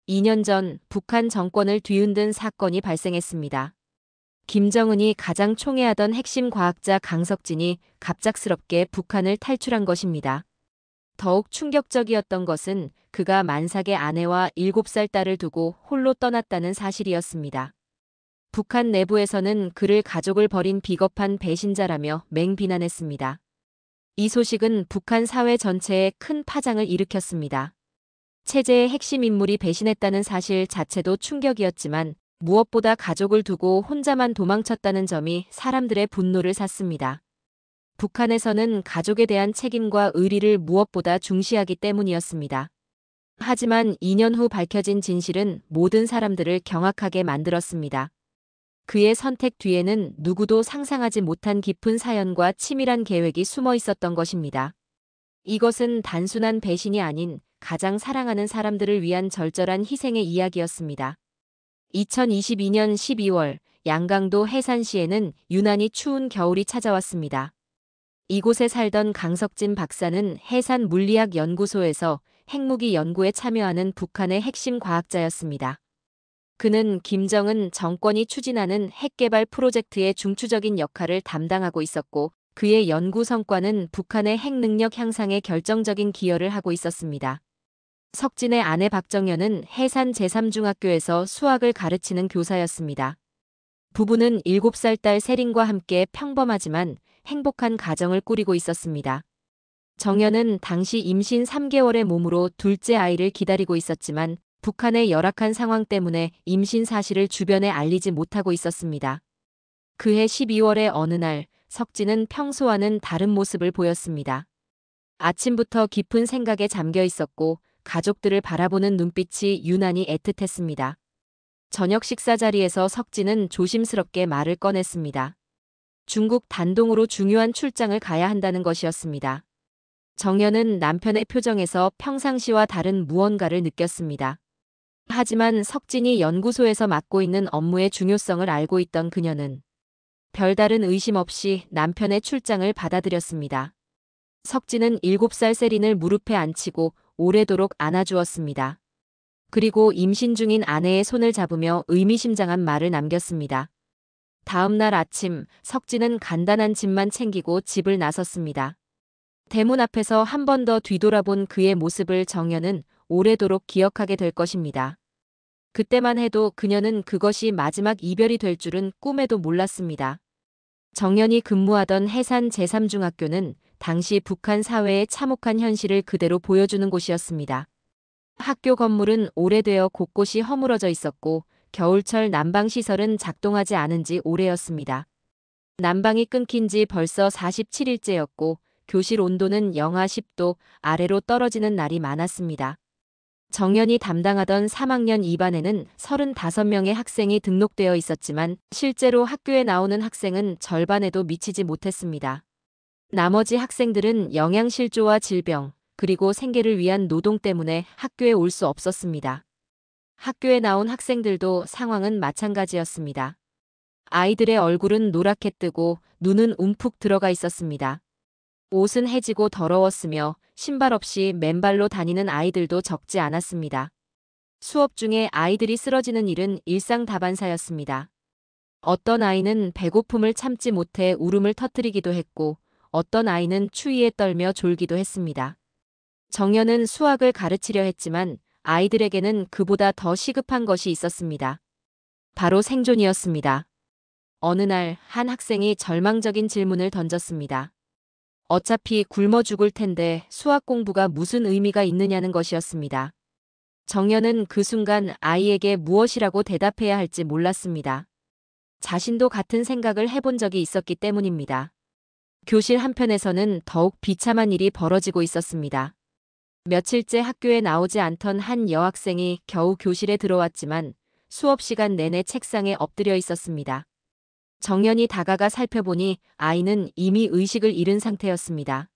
2년 전 북한 정권을 뒤흔든 사건이 발생했습니다. 김정은이 가장 총애하던 핵심 과학자 강석진이 갑작스럽게 북한을 탈출한 것입니다. 더욱 충격적이었던 것은 그가 만삭의 아내와 7살 딸을 두고 홀로 떠났다는 사실이었습니다. 북한 내부에서는 그를 가족을 버린 비겁한 배신자라며 맹비난했습니다. 이 소식은 북한 사회 전체에 큰 파장을 일으켰습니다. 체제의 핵심 인물이 배신했다는 사실 자체도 충격이었지만 무엇보다 가족을 두고 혼자만 도망쳤다는 점이 사람들의 분노를 샀습니다. 북한에서는 가족에 대한 책임과 의리를 무엇보다 중시하기 때문이었습니다. 하지만 2년 후 밝혀진 진실은 모든 사람들을 경악하게 만들었습니다. 그의 선택 뒤에는 누구도 상상하지 못한 깊은 사연과 치밀한 계획이 숨어 있었던 것입니다. 이것은 단순한 배신이 아닌 가장 사랑하는 사람들을 위한 절절한 희생의 이야기였습니다. 2022년 12월 양강도 해산시에는 유난히 추운 겨울이 찾아왔습니다. 이곳에 살던 강석진 박사는 해산물리학연구소에서 핵무기 연구에 참여하는 북한의 핵심 과학자였습니다. 그는 김정은 정권이 추진하는 핵개발 프로젝트의 중추적인 역할을 담당하고 있었고, 그의 연구 성과는 북한의 핵능력 향상에 결정적인 기여를 하고 있었습니다. 석진의 아내 박정현은 해산 제3중학교에서 수학을 가르치는 교사였습니다. 부부는 7살 딸 세린과 함께 평범하지만 행복한 가정을 꾸리고 있었습니다. 정현은 당시 임신 3개월의 몸으로 둘째 아이를 기다리고 있었지만 북한의 열악한 상황 때문에 임신 사실을 주변에 알리지 못하고 있었습니다. 그해 12월의 어느 날 석진은 평소와는 다른 모습을 보였습니다. 아침부터 깊은 생각에 잠겨 있었고 가족들을 바라보는 눈빛이 유난히 애틋했습니다. 저녁 식사 자리에서 석진은 조심스럽게 말을 꺼냈습니다. 중국 단동으로 중요한 출장을 가야 한다는 것이었습니다. 정현은 남편의 표정에서 평상시와 다른 무언가를 느꼈습니다. 하지만 석진이 연구소에서 맡고 있는 업무의 중요성을 알고 있던 그녀는 별다른 의심 없이 남편의 출장을 받아들였습니다. 석진은 7살 세린을 무릎에 앉히고 오래도록 안아주었습니다. 그리고 임신 중인 아내의 손을 잡으며 의미심장한 말을 남겼습니다. 다음 날 아침 석진은 간단한 짐만 챙기고 집을 나섰습니다. 대문 앞에서 한 번 더 뒤돌아본 그의 모습을 정현은 오래도록 기억하게 될 것입니다. 그때만 해도 그녀는 그것이 마지막 이별이 될 줄은 꿈에도 몰랐습니다. 정현이 근무하던 해산 제3중학교는 당시 북한 사회의 참혹한 현실을 그대로 보여주는 곳이었습니다. 학교 건물은 오래되어 곳곳이 허물어져 있었고 겨울철 난방시설은 작동하지 않은 지 오래였습니다. 난방이 끊긴 지 벌써 47일째였고 교실 온도는 영하 10도 아래로 떨어지는 날이 많았습니다. 정현이 담당하던 3학년 2반에는 35명의 학생이 등록되어 있었지만 실제로 학교에 나오는 학생은 절반에도 미치지 못했습니다. 나머지 학생들은 영양실조와 질병, 그리고 생계를 위한 노동 때문에 학교에 올 수 없었습니다. 학교에 나온 학생들도 상황은 마찬가지였습니다. 아이들의 얼굴은 노랗게 뜨고 눈은 움푹 들어가 있었습니다. 옷은 해지고 더러웠으며 신발 없이 맨발로 다니는 아이들도 적지 않았습니다. 수업 중에 아이들이 쓰러지는 일은 일상다반사였습니다. 어떤 아이는 배고픔을 참지 못해 울음을 터뜨리기도 했고 어떤 아이는 추위에 떨며 졸기도 했습니다. 정현은 수학을 가르치려 했지만 아이들에게는 그보다 더 시급한 것이 있었습니다. 바로 생존이었습니다. 어느 날 한 학생이 절망적인 질문을 던졌습니다. 어차피 굶어 죽을 텐데 수학 공부가 무슨 의미가 있느냐는 것이었습니다. 정현은 그 순간 아이에게 무엇이라고 대답해야 할지 몰랐습니다. 자신도 같은 생각을 해본 적이 있었기 때문입니다. 교실 한편에서는 더욱 비참한 일이 벌어지고 있었습니다. 며칠째 학교에 나오지 않던 한 여학생이 겨우 교실에 들어왔지만 수업 시간 내내 책상에 엎드려 있었습니다. 정현이 다가가 살펴보니 아이는 이미 의식을 잃은 상태였습니다.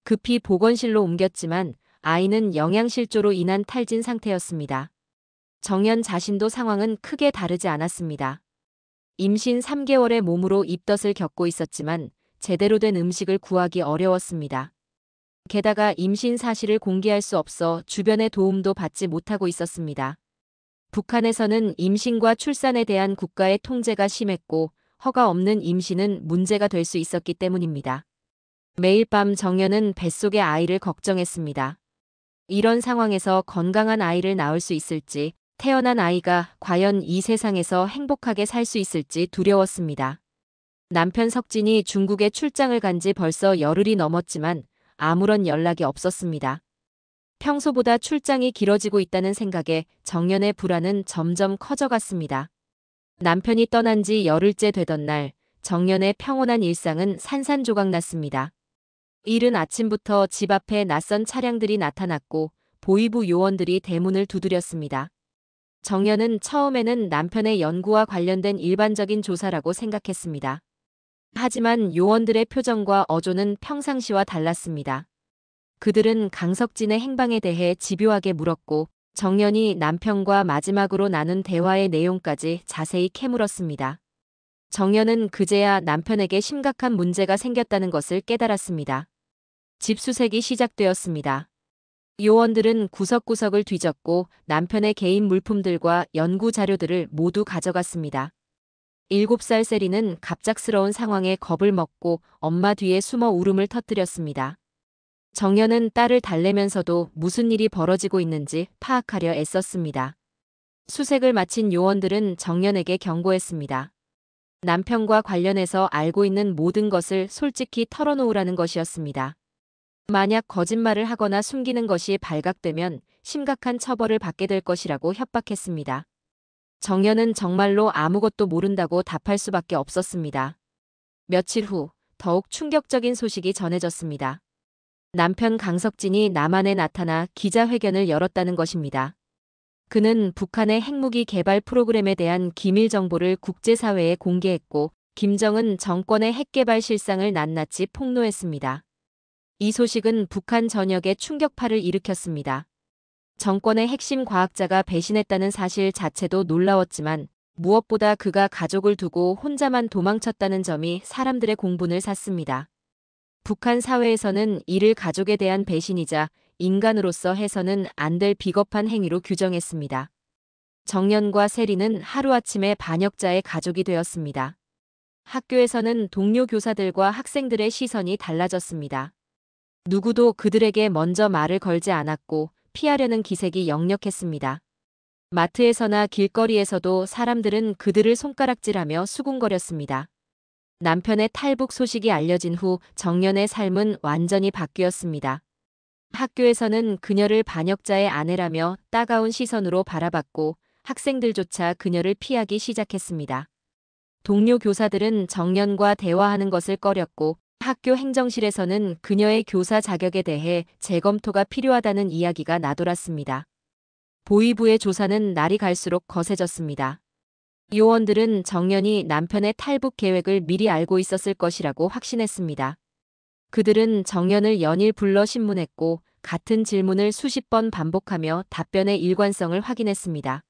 급히 보건실로 옮겼지만 아이는 영양실조로 인한 탈진 상태였습니다. 정현 자신도 상황은 크게 다르지 않았습니다. 임신 3개월의 몸으로 입덧을 겪고 있었지만 제대로 된 음식을 구하기 어려웠습니다. 게다가 임신 사실을 공개할 수 없어 주변의 도움도 받지 못하고 있었습니다. 북한에서는 임신과 출산에 대한 국가의 통제가 심했고 허가 없는 임신은 문제가 될 수 있었기 때문입니다. 매일 밤 정연은 뱃속의 아이를 걱정했습니다. 이런 상황에서 건강한 아이를 낳을 수 있을지, 태어난 아이가 과연 이 세상에서 행복하게 살 수 있을지 두려웠습니다. 남편 석진이 중국에 출장을 간 지 벌써 열흘이 넘었지만 아무런 연락이 없었습니다. 평소보다 출장이 길어지고 있다는 생각에 정연의 불안은 점점 커져갔습니다. 남편이 떠난 지 열흘째 되던 날, 정연의 평온한 일상은 산산조각났습니다. 이른 아침부터 집 앞에 낯선 차량들이 나타났고 보위부 요원들이 대문을 두드렸습니다. 정연은 처음에는 남편의 연구와 관련된 일반적인 조사라고 생각했습니다. 하지만 요원들의 표정과 어조는 평상시와 달랐습니다. 그들은 강석진의 행방에 대해 집요하게 물었고 정연이 남편과 마지막으로 나눈 대화의 내용까지 자세히 캐물었습니다. 정연은 그제야 남편에게 심각한 문제가 생겼다는 것을 깨달았습니다. 집수색이 시작되었습니다. 요원들은 구석구석을 뒤졌고 남편의 개인 물품들과 연구 자료들을 모두 가져갔습니다. 7살 세리는 갑작스러운 상황에 겁을 먹고 엄마 뒤에 숨어 울음을 터뜨렸습니다. 정연은 딸을 달래면서도 무슨 일이 벌어지고 있는지 파악하려 애썼습니다. 수색을 마친 요원들은 정연에게 경고했습니다. 남편과 관련해서 알고 있는 모든 것을 솔직히 털어놓으라는 것이었습니다. 만약 거짓말을 하거나 숨기는 것이 발각되면 심각한 처벌을 받게 될 것이라고 협박했습니다. 정연은 정말로 아무것도 모른다고 답할 수밖에 없었습니다. 며칠 후 더욱 충격적인 소식이 전해졌습니다. 남편 강석진이 남한에 나타나 기자회견을 열었다는 것입니다. 그는 북한의 핵무기 개발 프로그램에 대한 기밀 정보를 국제사회에 공개했고 김정은 정권의 핵개발 실상을 낱낱이 폭로했습니다. 이 소식은 북한 전역에 충격파를 일으켰습니다. 정권의 핵심 과학자가 배신했다는 사실 자체도 놀라웠지만 무엇보다 그가 가족을 두고 혼자만 도망쳤다는 점이 사람들의 공분을 샀습니다. 북한 사회에서는 이를 가족에 대한 배신이자 인간으로서 해서는 안 될 비겁한 행위로 규정했습니다. 정연과 세리는 하루아침에 반역자의 가족이 되었습니다. 학교에서는 동료 교사들과 학생들의 시선이 달라졌습니다. 누구도 그들에게 먼저 말을 걸지 않았고 피하려는 기색이 역력했습니다. 마트에서나 길거리에서도 사람들은 그들을 손가락질하며 수군거렸습니다. 남편의 탈북 소식이 알려진 후 정연의 삶은 완전히 바뀌었습니다. 학교에서는 그녀를 반역자의 아내라며 따가운 시선으로 바라봤고 학생들조차 그녀를 피하기 시작했습니다. 동료 교사들은 정연과 대화하는 것을 꺼렸고 학교 행정실에서는 그녀의 교사 자격에 대해 재검토가 필요하다는 이야기가 나돌았습니다. 보위부의 조사는 날이 갈수록 거세졌습니다. 요원들은 정연이 남편의 탈북 계획을 미리 알고 있었을 것이라고 확신했습니다. 그들은 정연을 연일 불러 신문했고 같은 질문을 수십 번 반복하며 답변의 일관성을 확인했습니다.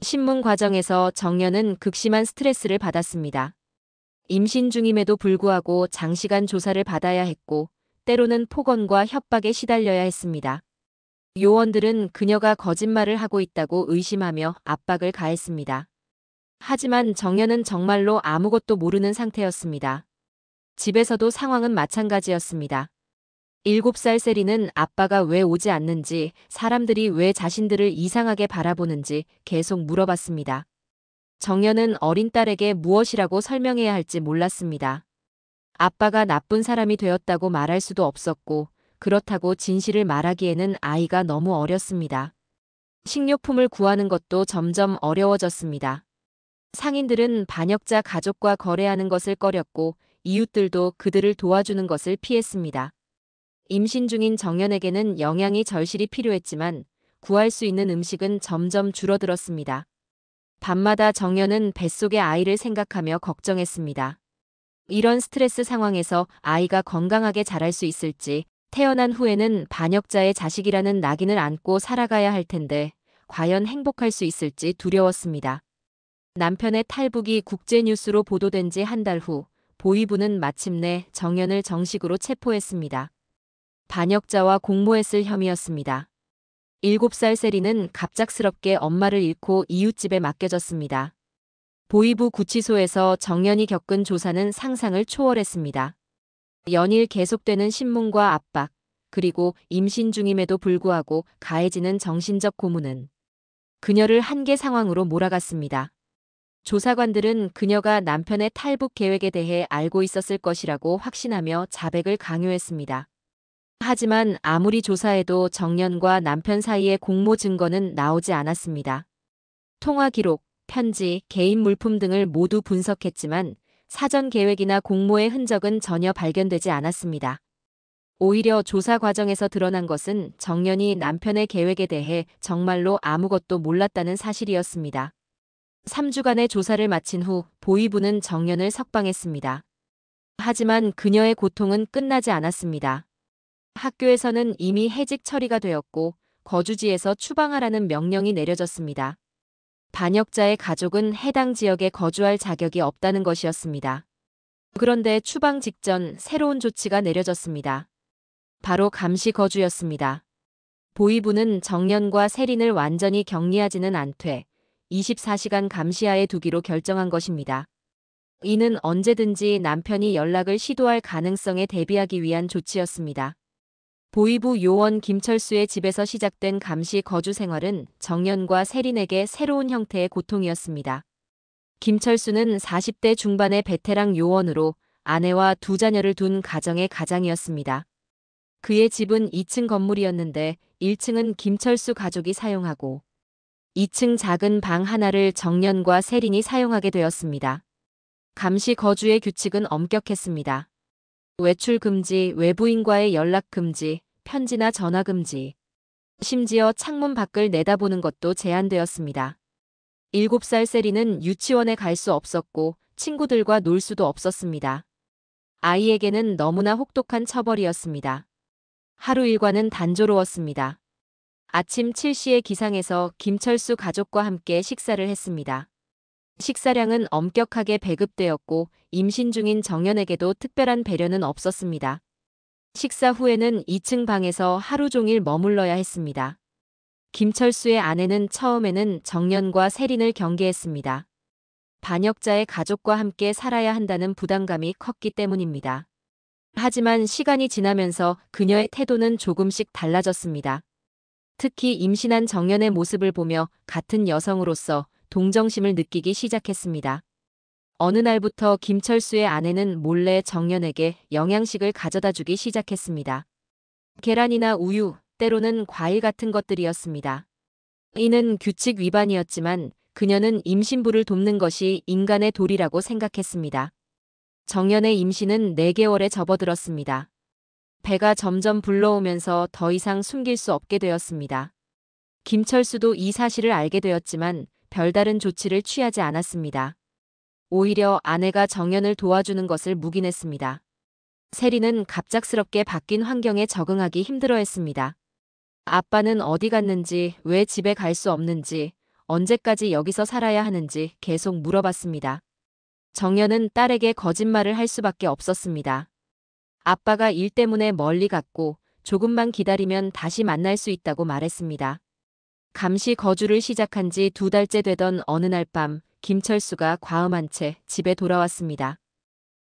신문 과정에서 정연은 극심한 스트레스를 받았습니다. 임신 중임에도 불구하고 장시간 조사를 받아야 했고 때로는 폭언과 협박에 시달려야 했습니다. 요원들은 그녀가 거짓말을 하고 있다고 의심하며 압박을 가했습니다. 하지만 정연은 정말로 아무것도 모르는 상태였습니다. 집에서도 상황은 마찬가지였습니다. 7살 세리는 아빠가 왜 오지 않는지, 사람들이 왜 자신들을 이상하게 바라보는지 계속 물어봤습니다. 정연은 어린 딸에게 무엇이라고 설명해야 할지 몰랐습니다. 아빠가 나쁜 사람이 되었다고 말할 수도 없었고 그렇다고 진실을 말하기에는 아이가 너무 어렸습니다. 식료품을 구하는 것도 점점 어려워졌습니다. 상인들은 반역자 가족과 거래하는 것을 꺼렸고 이웃들도 그들을 도와주는 것을 피했습니다. 임신 중인 정연에게는 영양이 절실히 필요했지만 구할 수 있는 음식은 점점 줄어들었습니다. 밤마다 정연은 뱃속의 아이를 생각하며 걱정했습니다. 이런 스트레스 상황에서 아이가 건강하게 자랄 수 있을지, 태어난 후에는 반역자의 자식이라는 낙인을 안고 살아가야 할 텐데 과연 행복할 수 있을지 두려웠습니다. 남편의 탈북이 국제뉴스로 보도된 지 한 달 후 보위부는 마침내 정연을 정식으로 체포했습니다. 반역자와 공모했을 혐의였습니다. 7살 세리는 갑작스럽게 엄마를 잃고 이웃집에 맡겨졌습니다. 보위부 구치소에서 정연이 겪은 조사는 상상을 초월했습니다. 연일 계속되는 신문과 압박, 그리고 임신 중임에도 불구하고 가해지는 정신적 고문은 그녀를 한계 상황으로 몰아갔습니다. 조사관들은 그녀가 남편의 탈북 계획에 대해 알고 있었을 것이라고 확신하며 자백을 강요했습니다. 하지만 아무리 조사해도 정연과 남편 사이의 공모 증거는 나오지 않았습니다. 통화 기록, 편지, 개인 물품 등을 모두 분석했지만 사전 계획이나 공모의 흔적은 전혀 발견되지 않았습니다. 오히려 조사 과정에서 드러난 것은 정연이 남편의 계획에 대해 정말로 아무것도 몰랐다는 사실이었습니다. 3주간의 조사를 마친 후 보위부는 정연을 석방했습니다. 하지만 그녀의 고통은 끝나지 않았습니다. 학교에서는 이미 해직 처리가 되었고 거주지에서 추방하라는 명령이 내려졌습니다. 반역자의 가족은 해당 지역에 거주할 자격이 없다는 것이었습니다. 그런데 추방 직전 새로운 조치가 내려졌습니다. 바로 감시 거주였습니다. 보위부는 정연과 세린을 완전히 격리하지는 않되 24시간 감시하에 두기로 결정한 것입니다. 이는 언제든지 남편이 연락을 시도할 가능성에 대비하기 위한 조치였습니다. 보위부 요원 김철수의 집에서 시작된 감시 거주 생활은 정연과 세린에게 새로운 형태의 고통이었습니다. 김철수는 40대 중반의 베테랑 요원으로 아내와 2자녀를 둔 가정의 가장이었습니다. 그의 집은 2층 건물이었는데 1층은 김철수 가족이 사용하고 2층 작은 방 하나를 정연과 세린이 사용하게 되었습니다. 감시 거주의 규칙은 엄격했습니다. 외출 금지, 외부인과의 연락 금지, 편지나 전화 금지. 심지어 창문 밖을 내다보는 것도 제한되었습니다. 7살 세리는 유치원에 갈 수 없었고 친구들과 놀 수도 없었습니다. 아이에게는 너무나 혹독한 처벌이었습니다. 하루 일과는 단조로웠습니다. 아침 7시에 기상해서 김철수 가족과 함께 식사를 했습니다. 식사량은 엄격하게 배급되었고 임신 중인 정연에게도 특별한 배려는 없었습니다. 식사 후에는 2층 방에서 하루 종일 머물러야 했습니다. 김철수의 아내는 처음에는 정연과 세린을 경계했습니다. 반역자의 가족과 함께 살아야 한다는 부담감이 컸기 때문입니다. 하지만 시간이 지나면서 그녀의 태도는 조금씩 달라졌습니다. 특히 임신한 정연의 모습을 보며 같은 여성으로서 동정심을 느끼기 시작했습니다. 어느 날부터 김철수의 아내는 몰래 정연에게 영양식을 가져다 주기 시작했습니다. 계란이나 우유, 때로는 과일 같은 것들이었습니다. 이는 규칙 위반이었지만 그녀는 임신부를 돕는 것이 인간의 도리라고 생각했습니다. 정연의 임신은 4개월에 접어들었습니다. 배가 점점 불러오면서 더 이상 숨길 수 없게 되었습니다. 김철수도 이 사실을 알게 되었지만 별다른 조치를 취하지 않았습니다. 오히려 아내가 정연을 도와주는 것을 묵인했습니다. 세리는 갑작스럽게 바뀐 환경에 적응하기 힘들어했습니다. 아빠는 어디 갔는지, 왜 집에 갈 수 없는지, 언제까지 여기서 살아야 하는지 계속 물어봤습니다. 정연은 딸에게 거짓말을 할 수밖에 없었습니다. 아빠가 일 때문에 멀리 갔고 조금만 기다리면 다시 만날 수 있다고 말했습니다. 감시 거주를 시작한 지 2달째 되던 어느 날 밤 김철수가 과음한 채 집에 돌아왔습니다.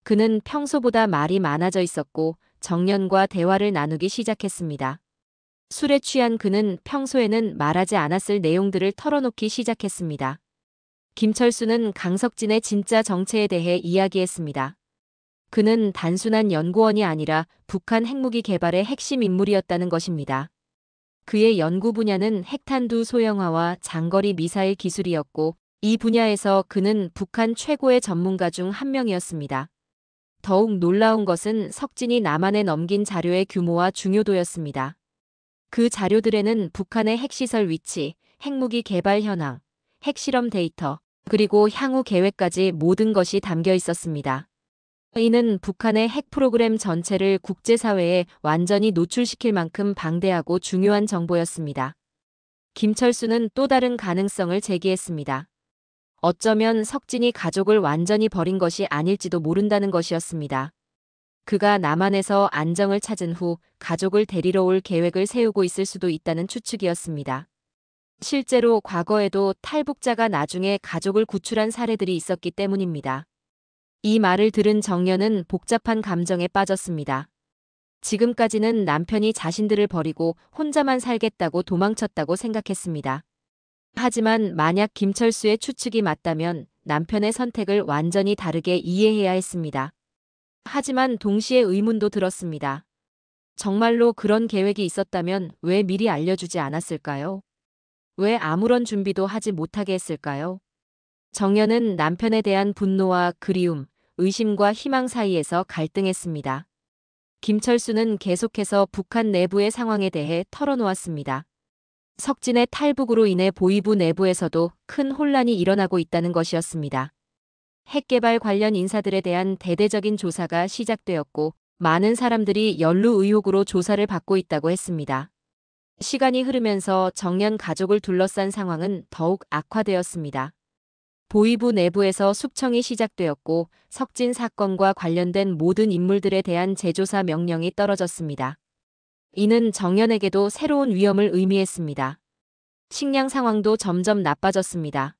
그는 평소보다 말이 많아져 있었고 정연과 대화를 나누기 시작했습니다. 술에 취한 그는 평소에는 말하지 않았을 내용들을 털어놓기 시작했습니다. 김철수는 강석진의 진짜 정체에 대해 이야기했습니다. 그는 단순한 연구원이 아니라 북한 핵무기 개발의 핵심 인물이었다는 것입니다. 그의 연구 분야는 핵탄두 소형화와 장거리 미사일 기술이었고 이 분야에서 그는 북한 최고의 전문가 중 한 명이었습니다. 더욱 놀라운 것은 석진이 남한에 넘긴 자료의 규모와 중요도였습니다. 그 자료들에는 북한의 핵시설 위치, 핵무기 개발 현황, 핵실험 데이터, 그리고 향후 계획까지 모든 것이 담겨 있었습니다. 이는 북한의 핵 프로그램 전체를 국제사회에 완전히 노출시킬 만큼 방대하고 중요한 정보였습니다. 김철수는 또 다른 가능성을 제기했습니다. 어쩌면 석진이 가족을 완전히 버린 것이 아닐지도 모른다는 것이었습니다. 그가 남한에서 안정을 찾은 후 가족을 데리러 올 계획을 세우고 있을 수도 있다는 추측이었습니다. 실제로 과거에도 탈북자가 나중에 가족을 구출한 사례들이 있었기 때문입니다. 이 말을 들은 정연은 복잡한 감정에 빠졌습니다. 지금까지는 남편이 자신들을 버리고 혼자만 살겠다고 도망쳤다고 생각했습니다. 하지만 만약 김철수의 추측이 맞다면 남편의 선택을 완전히 다르게 이해해야 했습니다. 하지만 동시에 의문도 들었습니다. 정말로 그런 계획이 있었다면 왜 미리 알려주지 않았을까요? 왜 아무런 준비도 하지 못하게 했을까요? 정연은 남편에 대한 분노와 그리움, 의심과 희망 사이에서 갈등했습니다. 김철수는 계속해서 북한 내부의 상황에 대해 털어놓았습니다. 석진의 탈북으로 인해 보위부 내부에서도 큰 혼란이 일어나고 있다는 것이었습니다. 핵개발 관련 인사들에 대한 대대적인 조사가 시작되었고 많은 사람들이 연루 의혹으로 조사를 받고 있다고 했습니다. 시간이 흐르면서 정연 가족을 둘러싼 상황은 더욱 악화되었습니다. 보위부 내부에서 숙청이 시작되었고 석진 사건과 관련된 모든 인물들에 대한 재조사 명령이 떨어졌습니다. 이는 정연에게도 새로운 위험을 의미했습니다. 식량 상황도 점점 나빠졌습니다.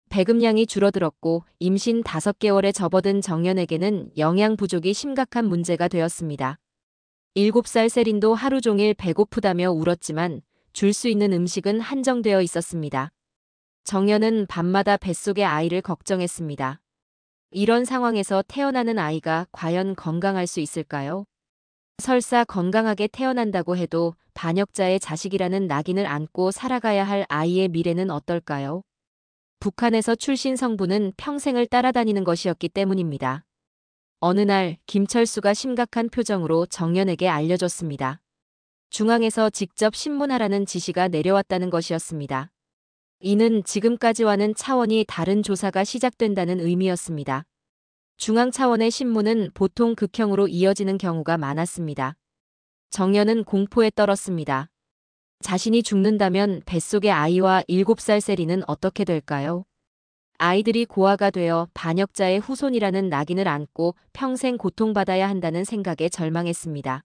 배급량이 줄어들었고 임신 5개월에 접어든 정연에게는 영양 부족이 심각한 문제가 되었습니다. 7살 세린도 하루 종일 배고프다며 울었지만 줄 수 있는 음식은 한정되어 있었습니다. 정연은 밤마다 뱃속의 아이를 걱정했습니다. 이런 상황에서 태어나는 아이가 과연 건강할 수 있을까요? 설사 건강하게 태어난다고 해도 반역자의 자식이라는 낙인을 안고 살아가야 할 아이의 미래는 어떨까요? 북한에서 출신 성부는 평생을 따라다니는 것이었기 때문입니다. 어느 날 김철수가 심각한 표정으로 정연에게 알려줬습니다. 중앙에서 직접 신문하라는 지시가 내려왔다는 것이었습니다. 이는 지금까지와는 차원이 다른 조사가 시작된다는 의미였습니다. 중앙 차원의 신문은 보통 극형으로 이어지는 경우가 많았습니다. 정연은 공포에 떨었습니다. 자신이 죽는다면 뱃속의 아이와 7살 세리는 어떻게 될까요? 아이들이 고아가 되어 반역자의 후손이라는 낙인을 안고 평생 고통받아야 한다는 생각에 절망했습니다.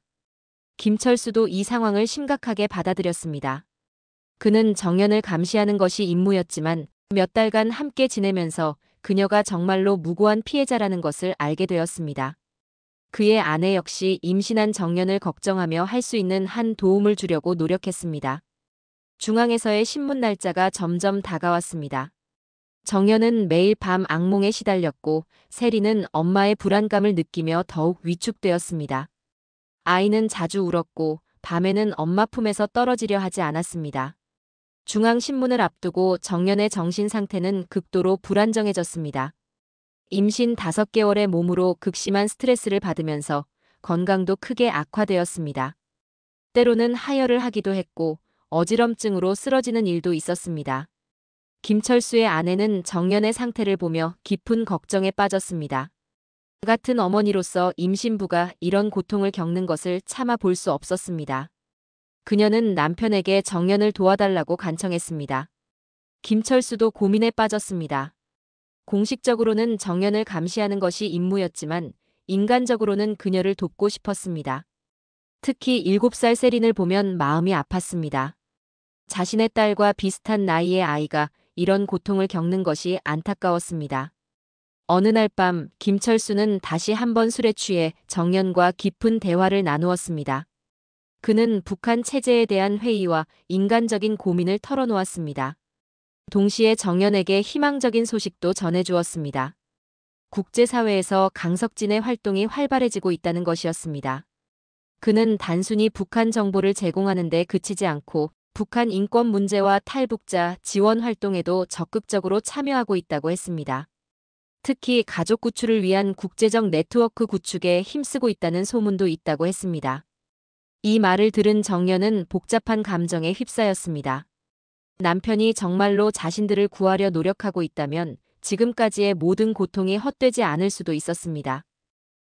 김철수도 이 상황을 심각하게 받아들였습니다. 그는 정연을 감시하는 것이 임무였지만 몇 달간 함께 지내면서 그녀가 정말로 무고한 피해자라는 것을 알게 되었습니다. 그의 아내 역시 임신한 정연을 걱정하며 할 수 있는 한 도움을 주려고 노력했습니다. 중앙에서의 신문 날짜가 점점 다가왔습니다. 정연은 매일 밤 악몽에 시달렸고 세리는 엄마의 불안감을 느끼며 더욱 위축되었습니다. 아이는 자주 울었고 밤에는 엄마 품에서 떨어지려 하지 않았습니다. 중앙신문을 앞두고 정연의 정신 상태는 극도로 불안정해졌습니다. 임신 5개월의 몸으로 극심한 스트레스를 받으면서 건강도 크게 악화되었습니다. 때로는 하혈을 하기도 했고 어지럼증으로 쓰러지는 일도 있었습니다. 김철수의 아내는 정연의 상태를 보며 깊은 걱정에 빠졌습니다. 같은 어머니로서 임신부가 이런 고통을 겪는 것을 참아 볼 수 없었습니다. 그녀는 남편에게 정연을 도와달라고 간청했습니다. 김철수도 고민에 빠졌습니다. 공식적으로는 정연을 감시하는 것이 임무였지만 인간적으로는 그녀를 돕고 싶었습니다. 특히 7살 세린을 보면 마음이 아팠습니다. 자신의 딸과 비슷한 나이의 아이가 이런 고통을 겪는 것이 안타까웠습니다. 어느 날 밤 김철수는 다시 한번 술에 취해 정연과 깊은 대화를 나누었습니다. 그는 북한 체제에 대한 회의와 인간적인 고민을 털어놓았습니다. 동시에 정연에게 희망적인 소식도 전해주었습니다. 국제사회에서 강석진의 활동이 활발해지고 있다는 것이었습니다. 그는 단순히 북한 정보를 제공하는 데 그치지 않고 북한 인권 문제와 탈북자 지원 활동에도 적극적으로 참여하고 있다고 했습니다. 특히 가족 구출을 위한 국제적 네트워크 구축에 힘쓰고 있다는 소문도 있다고 했습니다. 이 말을 들은 정연은 복잡한 감정에 휩싸였습니다. 남편이 정말로 자신들을 구하려 노력하고 있다면 지금까지의 모든 고통이 헛되지 않을 수도 있었습니다.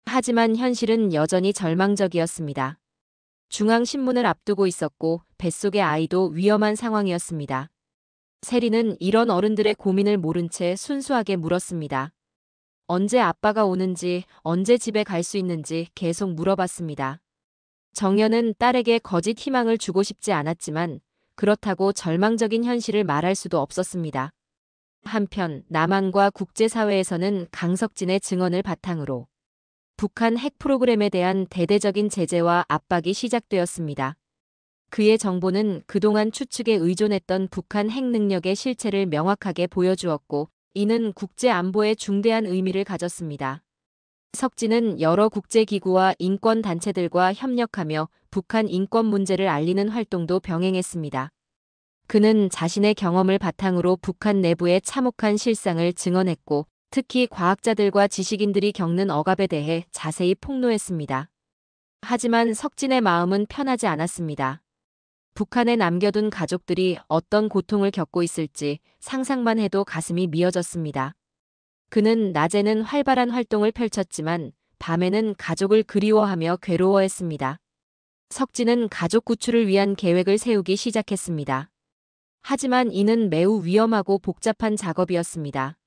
하지만 현실은 여전히 절망적이었습니다. 중앙신문을 앞두고 있었고 뱃속의 아이도 위험한 상황이었습니다. 세리는 이런 어른들의 고민을 모른 채 순수하게 물었습니다. 언제 아빠가 오는지, 언제 집에 갈 수 있는지 계속 물어봤습니다. 정연은 딸에게 거짓 희망을 주고 싶지 않았지만 그렇다고 절망적인 현실을 말할 수도 없었습니다. 한편 남한과 국제사회에서는 강석진의 증언을 바탕으로 북한 핵 프로그램에 대한 대대적인 제재와 압박이 시작되었습니다. 그의 정보는 그동안 추측에 의존했던 북한 핵 능력의 실체를 명확하게 보여주었고, 이는 국제 안보에 중대한 의미를 가졌습니다. 석진은 여러 국제기구와 인권단체들과 협력하며 북한 인권 문제를 알리는 활동도 병행했습니다. 그는 자신의 경험을 바탕으로 북한 내부의 참혹한 실상을 증언했고, 특히 과학자들과 지식인들이 겪는 억압에 대해 자세히 폭로했습니다. 하지만 석진의 마음은 편하지 않았습니다. 북한에 남겨둔 가족들이 어떤 고통을 겪고 있을지 상상만 해도 가슴이 미어졌습니다. 그는 낮에는 활발한 활동을 펼쳤지만 밤에는 가족을 그리워하며 괴로워했습니다. 석진은 가족 구출을 위한 계획을 세우기 시작했습니다. 하지만 이는 매우 위험하고 복잡한 작업이었습니다.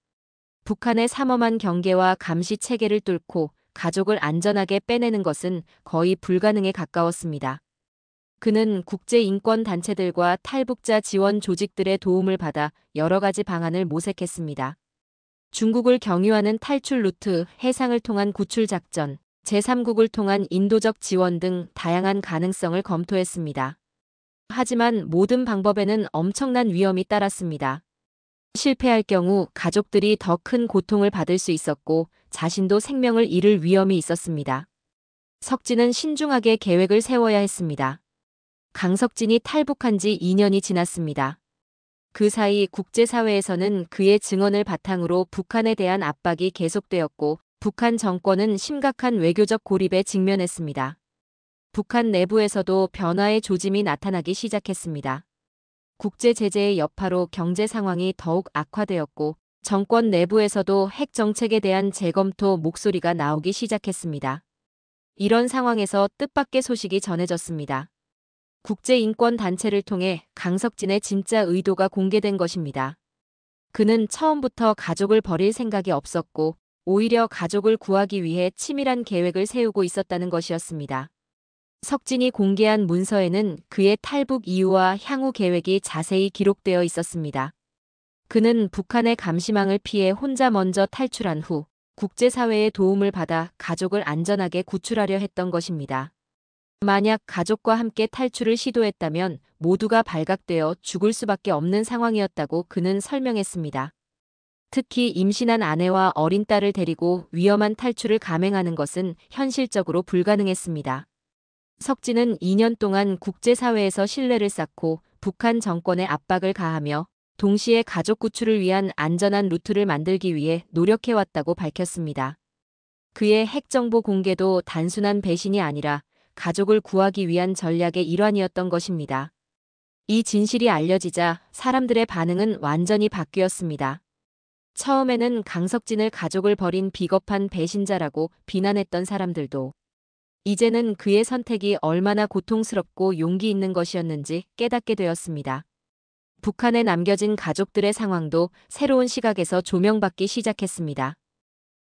북한의 삼엄한 경계와 감시 체계를 뚫고 가족을 안전하게 빼내는 것은 거의 불가능에 가까웠습니다. 그는 국제인권단체들과 탈북자 지원 조직들의 도움을 받아 여러 가지 방안을 모색했습니다. 중국을 경유하는 탈출 루트, 해상을 통한 구출 작전, 제3국을 통한 인도적 지원 등 다양한 가능성을 검토했습니다. 하지만 모든 방법에는 엄청난 위험이 따랐습니다. 실패할 경우 가족들이 더 큰 고통을 받을 수 있었고 자신도 생명을 잃을 위험이 있었습니다. 석진은 신중하게 계획을 세워야 했습니다. 강석진이 탈북한 지 2년이 지났습니다. 그 사이 국제사회에서는 그의 증언을 바탕으로 북한에 대한 압박이 계속되었고 북한 정권은 심각한 외교적 고립에 직면했습니다. 북한 내부에서도 변화의 조짐이 나타나기 시작했습니다. 국제 제재의 여파로 경제 상황이 더욱 악화되었고 정권 내부에서도 핵 정책에 대한 재검토 목소리가 나오기 시작했습니다. 이런 상황에서 뜻밖의 소식이 전해졌습니다. 국제인권단체를 통해 강석진의 진짜 의도가 공개된 것입니다. 그는 처음부터 가족을 버릴 생각이 없었고 오히려 가족을 구하기 위해 치밀한 계획을 세우고 있었다는 것이었습니다. 석진이 공개한 문서에는 그의 탈북 이유와 향후 계획이 자세히 기록되어 있었습니다. 그는 북한의 감시망을 피해 혼자 먼저 탈출한 후 국제사회의 도움을 받아 가족을 안전하게 구출하려 했던 것입니다. 만약 가족과 함께 탈출을 시도했다면 모두가 발각되어 죽을 수밖에 없는 상황이었다고 그는 설명했습니다. 특히 임신한 아내와 어린 딸을 데리고 위험한 탈출을 감행하는 것은 현실적으로 불가능했습니다. 석진은 2년 동안 국제사회에서 신뢰를 쌓고 북한 정권에 압박을 가하며 동시에 가족 구출을 위한 안전한 루트를 만들기 위해 노력해왔다고 밝혔습니다. 그의 핵정보 공개도 단순한 배신이 아니라 가족을 구하기 위한 전략의 일환이었던 것입니다. 이 진실이 알려지자 사람들의 반응은 완전히 바뀌었습니다. 처음에는 강석진을 가족을 버린 비겁한 배신자라고 비난했던 사람들도 이제는 그의 선택이 얼마나 고통스럽고 용기 있는 것이었는지 깨닫게 되었습니다. 북한에 남겨진 가족들의 상황도 새로운 시각에서 조명받기 시작했습니다.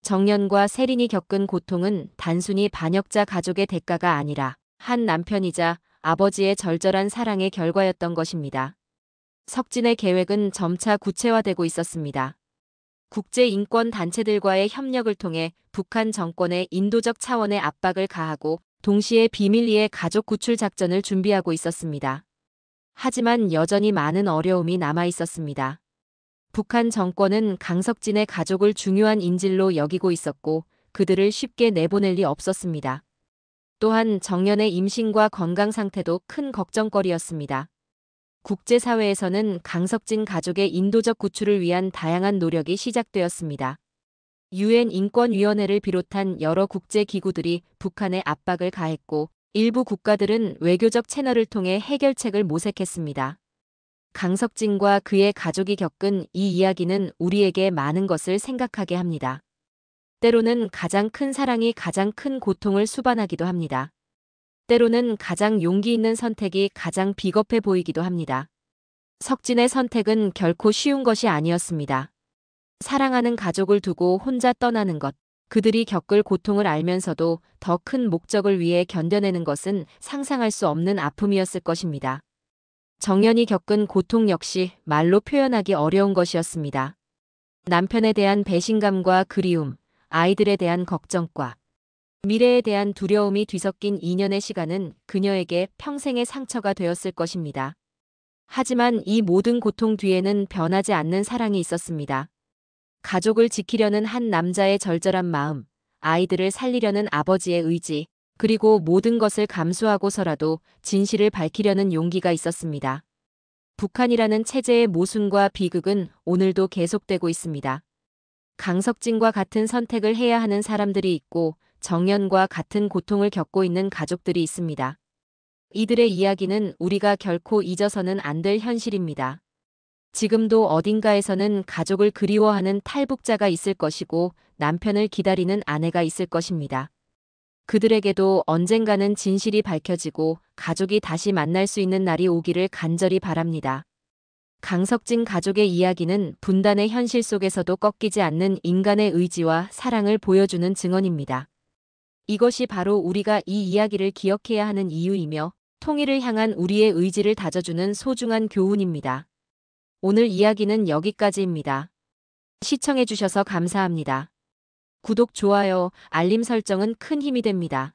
정연과 세린이 겪은 고통은 단순히 반역자 가족의 대가가 아니라 한 남편이자 아버지의 절절한 사랑의 결과였던 것입니다. 석진의 계획은 점차 구체화되고 있었습니다. 국제인권단체들과의 협력을 통해 북한 정권에 인도적 차원의 압박을 가하고 동시에 비밀리에 가족 구출 작전을 준비하고 있었습니다. 하지만 여전히 많은 어려움이 남아 있었습니다. 북한 정권은 강석진의 가족을 중요한 인질로 여기고 있었고 그들을 쉽게 내보낼 리 없었습니다. 또한 정연의 임신과 건강 상태도 큰 걱정거리였습니다. 국제사회에서는 강석진 가족의 인도적 구출을 위한 다양한 노력이 시작되었습니다. 유엔 인권위원회를 비롯한 여러 국제기구들이 북한에 압박을 가했고 일부 국가들은 외교적 채널을 통해 해결책을 모색했습니다. 강석진과 그의 가족이 겪은 이 이야기는 우리에게 많은 것을 생각하게 합니다. 때로는 가장 큰 사랑이 가장 큰 고통을 수반하기도 합니다. 때로는 가장 용기 있는 선택이 가장 비겁해 보이기도 합니다. 석진의 선택은 결코 쉬운 것이 아니었습니다. 사랑하는 가족을 두고 혼자 떠나는 것. 그들이 겪을 고통을 알면서도 더 큰 목적을 위해 견뎌내는 것은 상상할 수 없는 아픔이었을 것입니다. 정연이 겪은 고통 역시 말로 표현하기 어려운 것이었습니다. 남편에 대한 배신감과 그리움, 아이들에 대한 걱정과 미래에 대한 두려움이 뒤섞인 2년의 시간은 그녀에게 평생의 상처가 되었을 것입니다. 하지만 이 모든 고통 뒤에는 변하지 않는 사랑이 있었습니다. 가족을 지키려는 한 남자의 절절한 마음, 아이들을 살리려는 아버지의 의지, 그리고 모든 것을 감수하고서라도 진실을 밝히려는 용기가 있었습니다. 북한이라는 체제의 모순과 비극은 오늘도 계속되고 있습니다. 강석진과 같은 선택을 해야 하는 사람들이 있고 정연과 같은 고통을 겪고 있는 가족들이 있습니다. 이들의 이야기는 우리가 결코 잊어서는 안 될 현실입니다. 지금도 어딘가에서는 가족을 그리워하는 탈북자가 있을 것이고 남편을 기다리는 아내가 있을 것입니다. 그들에게도 언젠가는 진실이 밝혀지고 가족이 다시 만날 수 있는 날이 오기를 간절히 바랍니다. 강석진 가족의 이야기는 분단의 현실 속에서도 꺾이지 않는 인간의 의지와 사랑을 보여주는 증언입니다. 이것이 바로 우리가 이 이야기를 기억해야 하는 이유이며 통일을 향한 우리의 의지를 다져주는 소중한 교훈입니다. 오늘 이야기는 여기까지입니다. 시청해주셔서 감사합니다. 구독, 좋아요, 알림 설정은 큰 힘이 됩니다.